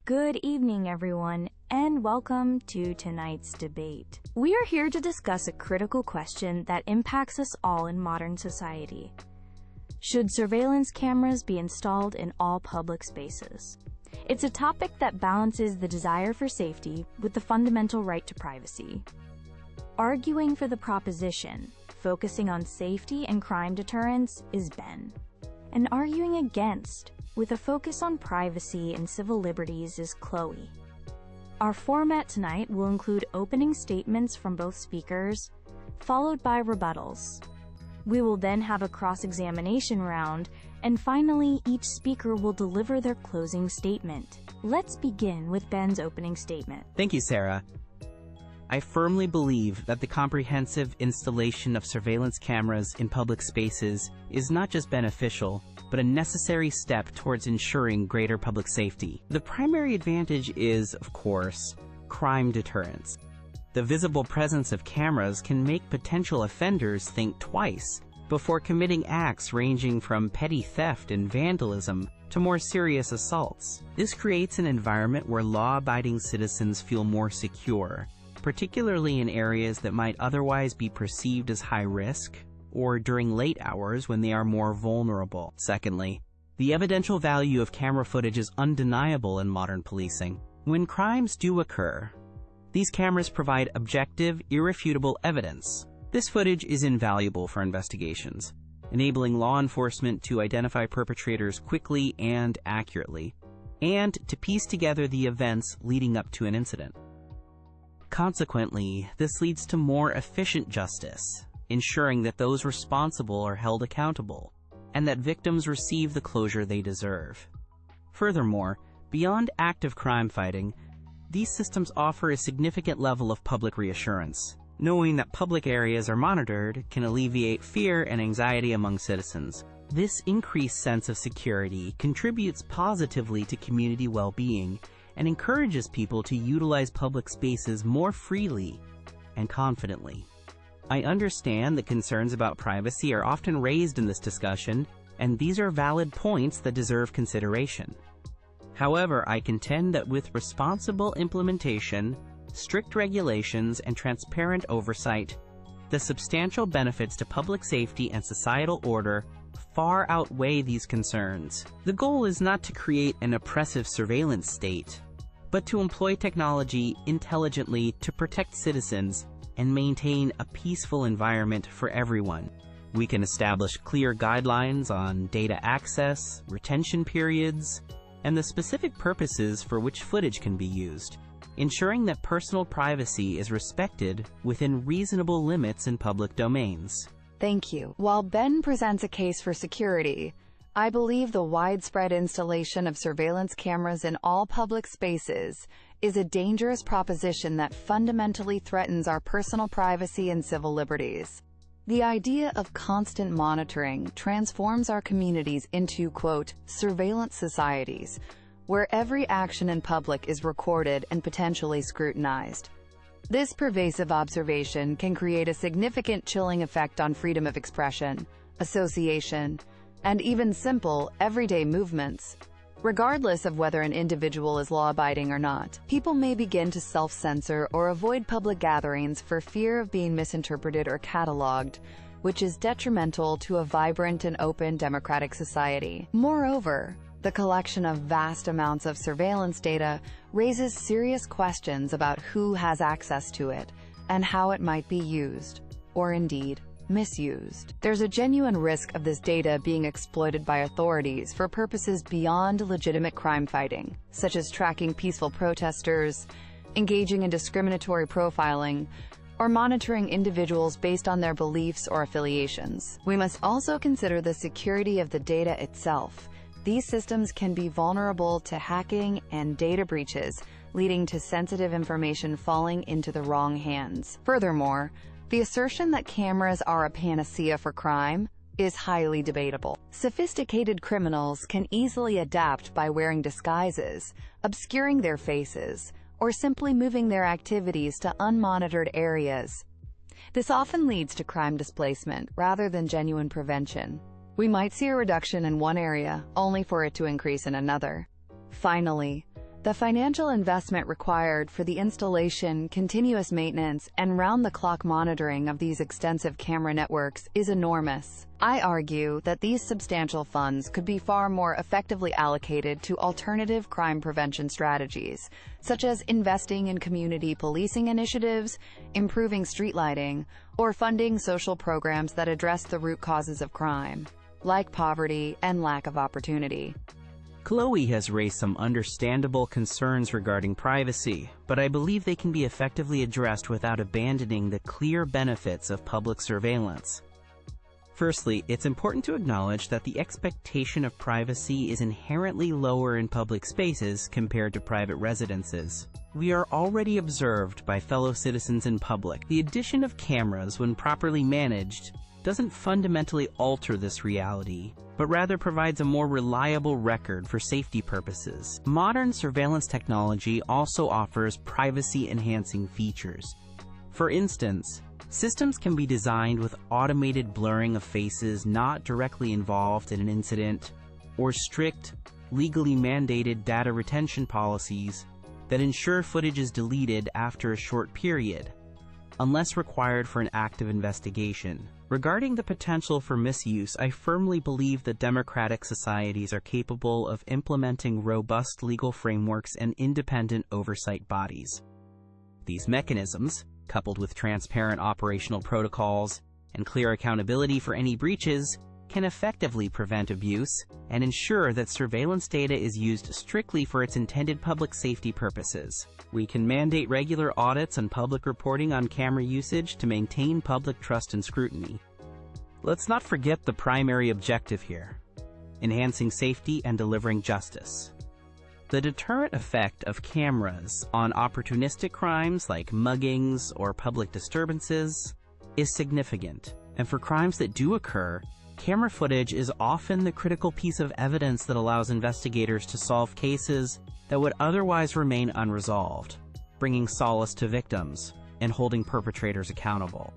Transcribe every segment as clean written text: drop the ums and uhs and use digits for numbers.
Good evening, everyone, and welcome to tonight's debate. We are here to discuss a critical question that impacts us all in modern society. Should surveillance cameras be installed in all public spaces? It's a topic that balances the desire for safety with the fundamental right to privacy. Arguing for the proposition, focusing on safety and crime deterrence, is Ben. And arguing against, with a focus on privacy and civil liberties, is Chloe. Our format tonight will include opening statements from both speakers, followed by rebuttals. We will then have a cross-examination round, and finally, each speaker will deliver their closing statement. Let's begin with Ben's opening statement. Thank you, Sarah. I firmly believe that the comprehensive installation of surveillance cameras in public spaces is not just beneficial, but a necessary step towards ensuring greater public safety. The primary advantage is, of course, crime deterrence. The visible presence of cameras can make potential offenders think twice before committing acts ranging from petty theft and vandalism to more serious assaults. This creates an environment where law-abiding citizens feel more secure, particularly in areas that might otherwise be perceived as high risk, or during late hours when they are more vulnerable. Secondly, the evidential value of camera footage is undeniable in modern policing. When crimes do occur, these cameras provide objective, irrefutable evidence. This footage is invaluable for investigations, enabling law enforcement to identify perpetrators quickly and accurately, and to piece together the events leading up to an incident. Consequently, this leads to more efficient justice, ensuring that those responsible are held accountable, and that victims receive the closure they deserve. Furthermore, beyond active crime fighting, these systems offer a significant level of public reassurance. Knowing that public areas are monitored can alleviate fear and anxiety among citizens. This increased sense of security contributes positively to community well-being and encourages people to utilize public spaces more freely and confidently. I understand that concerns about privacy are often raised in this discussion, and these are valid points that deserve consideration. However, I contend that with responsible implementation, strict regulations, and transparent oversight, the substantial benefits to public safety and societal order far outweigh these concerns. The goal is not to create an oppressive surveillance state, but to employ technology intelligently to protect citizens and maintain a peaceful environment for everyone. We can establish clear guidelines on data access, retention periods, and the specific purposes for which footage can be used, ensuring that personal privacy is respected within reasonable limits in public domains. Thank you. While Ben presents a case for security, I believe the widespread installation of surveillance cameras in all public spaces is a dangerous proposition that fundamentally threatens our personal privacy and civil liberties. The idea of constant monitoring transforms our communities into, quote, surveillance societies, where every action in public is recorded and potentially scrutinized. This pervasive observation can create a significant chilling effect on freedom of expression, association, and even simple, everyday movements. Regardless of whether an individual is law-abiding or not, people may begin to self-censor or avoid public gatherings for fear of being misinterpreted or catalogued, which is detrimental to a vibrant and open democratic society. Moreover, the collection of vast amounts of surveillance data raises serious questions about who has access to it and how it might be used, or indeed, misused. There's a genuine risk of this data being exploited by authorities for purposes beyond legitimate crime fighting, such as tracking peaceful protesters, engaging in discriminatory profiling, or monitoring individuals based on their beliefs or affiliations. We must also consider the security of the data itself. These systems can be vulnerable to hacking and data breaches, leading to sensitive information falling into the wrong hands. Furthermore, the assertion that cameras are a panacea for crime is highly debatable. Sophisticated criminals can easily adapt by wearing disguises, obscuring their faces, or simply moving their activities to unmonitored areas. This often leads to crime displacement rather than genuine prevention. We might see a reduction in one area, only for it to increase in another. Finally, The financial investment required for the installation, continuous maintenance, and round-the-clock monitoring of these extensive camera networks is enormous. I argue that these substantial funds could be far more effectively allocated to alternative crime prevention strategies, such as investing in community policing initiatives, improving street lighting, or funding social programs that address the root causes of crime, like poverty and lack of opportunity. Chloe has raised some understandable concerns regarding privacy, but I believe they can be effectively addressed without abandoning the clear benefits of public surveillance. Firstly, it's important to acknowledge that the expectation of privacy is inherently lower in public spaces compared to private residences. We are already observed by fellow citizens in public. The addition of cameras, when properly managed, doesn't fundamentally alter this reality, but rather provides a more reliable record for safety purposes. Modern surveillance technology also offers privacy-enhancing features. For instance, systems can be designed with automated blurring of faces not directly involved in an incident, or strict, legally mandated data retention policies that ensure footage is deleted after a short period, unless required for an active investigation. Regarding the potential for misuse, I firmly believe that democratic societies are capable of implementing robust legal frameworks and independent oversight bodies. These mechanisms, coupled with transparent operational protocols and clear accountability for any breaches, can effectively prevent abuse and ensure that surveillance data is used strictly for its intended public safety purposes. We can mandate regular audits and public reporting on camera usage to maintain public trust and scrutiny. Let's not forget the primary objective here: enhancing safety and delivering justice. The deterrent effect of cameras on opportunistic crimes like muggings or public disturbances is significant, and for crimes that do occur, camera footage is often the critical piece of evidence that allows investigators to solve cases that would otherwise remain unresolved, bringing solace to victims and holding perpetrators accountable.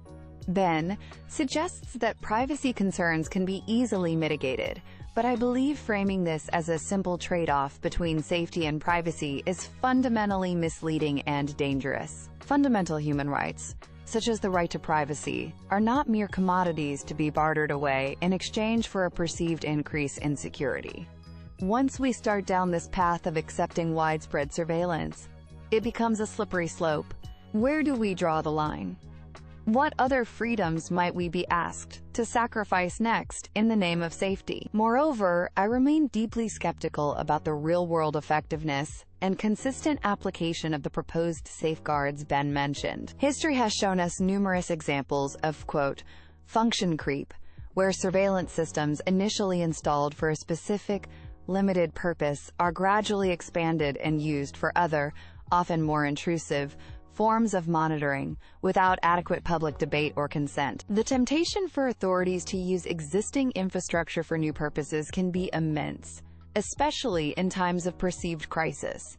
Ben suggests that privacy concerns can be easily mitigated, but I believe framing this as a simple trade-off between safety and privacy is fundamentally misleading and dangerous. Fundamental human rights, such as the right to privacy, are not mere commodities to be bartered away in exchange for a perceived increase in security. Once we start down this path of accepting widespread surveillance, it becomes a slippery slope. Where do we draw the line? What other freedoms might we be asked to sacrifice next in the name of safety? Moreover, I remain deeply skeptical about the real-world effectiveness and consistent application of the proposed safeguards Ben mentioned. History has shown us numerous examples of, quote, function creep, where surveillance systems initially installed for a specific, limited purpose are gradually expanded and used for other, often more intrusive, forms of monitoring without adequate public debate or consent. The temptation for authorities to use existing infrastructure for new purposes can be immense, especially in times of perceived crisis,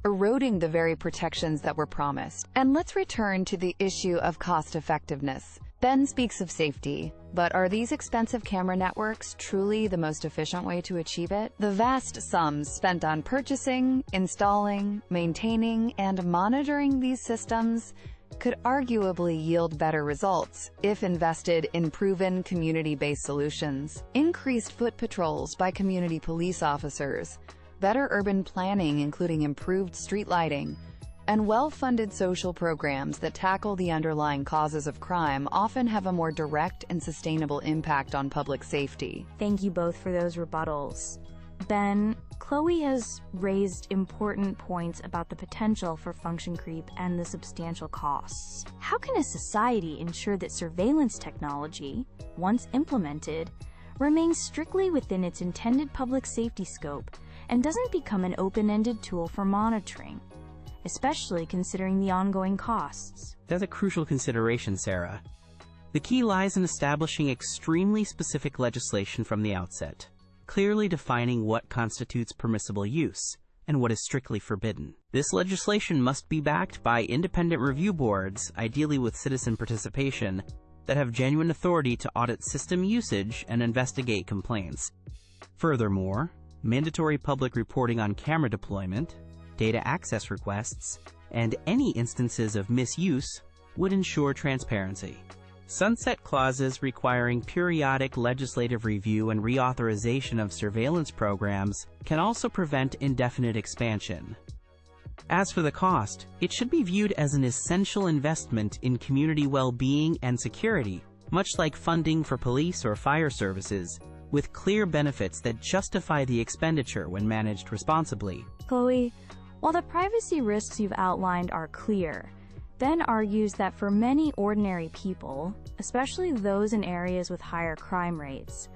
eroding the very protections that were promised. And let's return to the issue of cost-effectiveness. Ben speaks of safety, but are these expensive camera networks truly the most efficient way to achieve it? The vast sums spent on purchasing, installing, maintaining, and monitoring these systems could arguably yield better results if invested in proven community-based solutions. Increased foot patrols by community police officers, better urban planning including improved street lighting, and well-funded social programs that tackle the underlying causes of crime often have a more direct and sustainable impact on public safety. Thank you both for those rebuttals. Ben, Chloe has raised important points about the potential for function creep and the substantial costs. How can a society ensure that surveillance technology, once implemented, remains strictly within its intended public safety scope and doesn't become an open-ended tool for monitoring, especially considering the ongoing costs? That's a crucial consideration, Sarah. The key lies in establishing extremely specific legislation from the outset, clearly defining what constitutes permissible use and what is strictly forbidden. This legislation must be backed by independent review boards, ideally with citizen participation, that have genuine authority to audit system usage and investigate complaints. Furthermore, mandatory public reporting on camera deployment, data access requests, and any instances of misuse would ensure transparency. Sunset clauses requiring periodic legislative review and reauthorization of surveillance programs can also prevent indefinite expansion. As for the cost, it should be viewed as an essential investment in community well-being and security, much like funding for police or fire services, with clear benefits that justify the expenditure when managed responsibly. Chloe, while the privacy risks you've outlined are clear, Ben argues that for many ordinary people, especially those in areas with higher crime rates,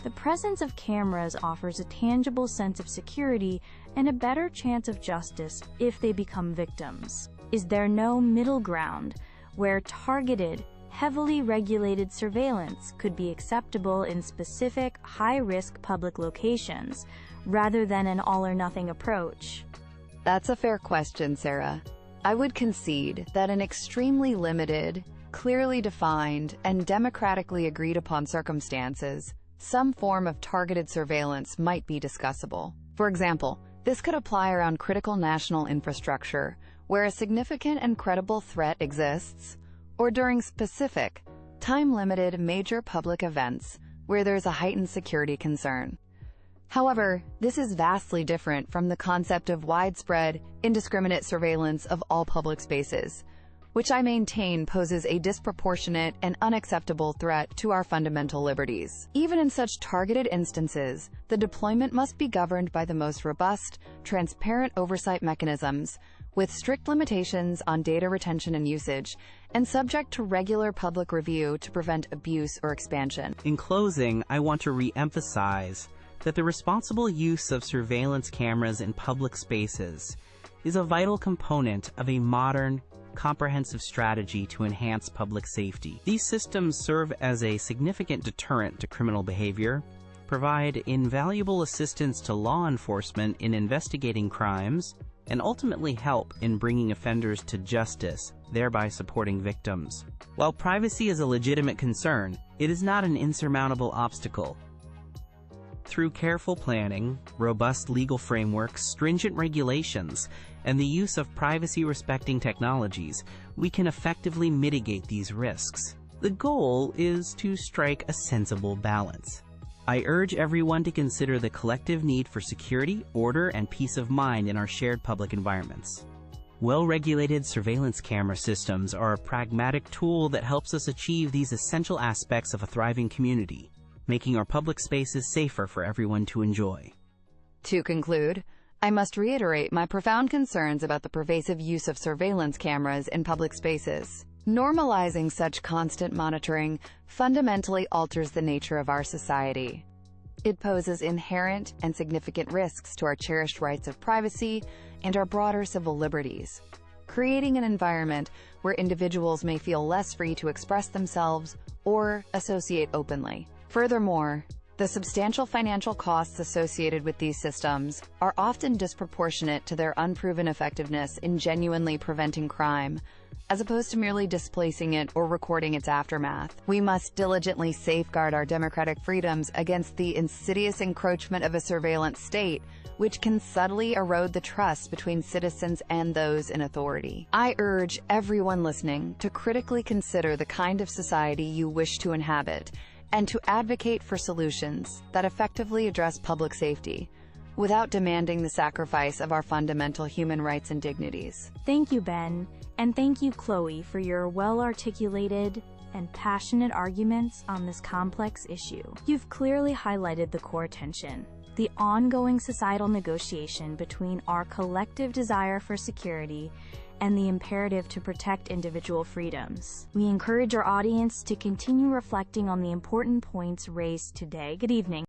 the presence of cameras offers a tangible sense of security and a better chance of justice if they become victims. Is there no middle ground where targeted, heavily regulated surveillance could be acceptable in specific, high-risk public locations, rather than an all-or-nothing approach? That's a fair question, Sarah. I would concede that in extremely limited, clearly defined, and democratically agreed-upon circumstances, some form of targeted surveillance might be discussable. For example, this could apply around critical national infrastructure, where a significant and credible threat exists, or during specific, time-limited major public events where there's a heightened security concern. However, this is vastly different from the concept of widespread, indiscriminate surveillance of all public spaces, which I maintain poses a disproportionate and unacceptable threat to our fundamental liberties. Even in such targeted instances, the deployment must be governed by the most robust, transparent oversight mechanisms, with strict limitations on data retention and usage, and subject to regular public review to prevent abuse or expansion. In closing, I want to re-emphasize that the responsible use of surveillance cameras in public spaces is a vital component of a modern, comprehensive strategy to enhance public safety. These systems serve as a significant deterrent to criminal behavior, provide invaluable assistance to law enforcement in investigating crimes, and ultimately help in bringing offenders to justice, thereby supporting victims. While privacy is a legitimate concern, it is not an insurmountable obstacle. Through careful planning, robust legal frameworks, stringent regulations, and the use of privacy-respecting technologies, we can effectively mitigate these risks. The goal is to strike a sensible balance. I urge everyone to consider the collective need for security, order, and peace of mind in our shared public environments. Well-regulated surveillance camera systems are a pragmatic tool that helps us achieve these essential aspects of a thriving community, making our public spaces safer for everyone to enjoy. To conclude, I must reiterate my profound concerns about the pervasive use of surveillance cameras in public spaces. Normalizing such constant monitoring fundamentally alters the nature of our society. It poses inherent and significant risks to our cherished rights of privacy and our broader civil liberties, creating an environment where individuals may feel less free to express themselves or associate openly. Furthermore, the substantial financial costs associated with these systems are often disproportionate to their unproven effectiveness in genuinely preventing crime, as opposed to merely displacing it or recording its aftermath. We must diligently safeguard our democratic freedoms against the insidious encroachment of a surveillance state, which can subtly erode the trust between citizens and those in authority. I urge everyone listening to critically consider the kind of society you wish to inhabit, and to advocate for solutions that effectively address public safety, without demanding the sacrifice of our fundamental human rights and dignities. Thank you, Ben, and thank you, Chloe, for your well-articulated and passionate arguments on this complex issue. You've clearly highlighted the core tension, the ongoing societal negotiation between our collective desire for security and the imperative to protect individual freedoms. We encourage our audience to continue reflecting on the important points raised today. Good evening.